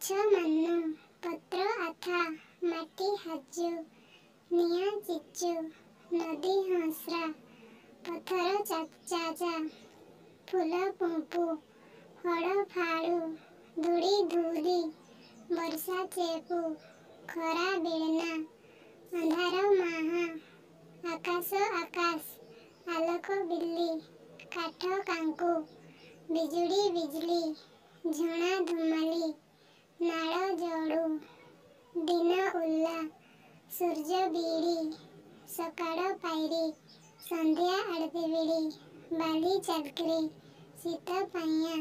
ଗଛ ମାନୁ ପତ୍ର ଆଠା ମାଟି ହାଜୁ ନିଆଁ ଚିଚୁ ନଦୀ ହଂସରା ପଥର ଚାଚା ଫୁଲ ପୁମ୍ପୁ ହଳ ଫାଳୁ ଧୂଳି ଧୂଳି ବର୍ଷା ଚେପୁ ଖରା ବେଳନା ଅନ୍ଧାର ମାହା ଆକାଶ ଆକାଶ ଆଲୋକ ବିଲ୍ଲି କାଠ କାଙ୍କୁ ବିଜୁଳି ବିଜଲି ଝଣା ଧୁମାଲି ନାଳ ଜଡ଼ୁ ଦିନ ଉଲ୍ଲା ସୂର୍ଯ୍ୟ ବିଡ଼ି ସକାଳ ପାଇରି ସନ୍ଧ୍ୟା ଆଳତି ବିଡ଼ି ବାଲି ଚାଲକ୍ରି ଶୀତ ପାଇଁଆ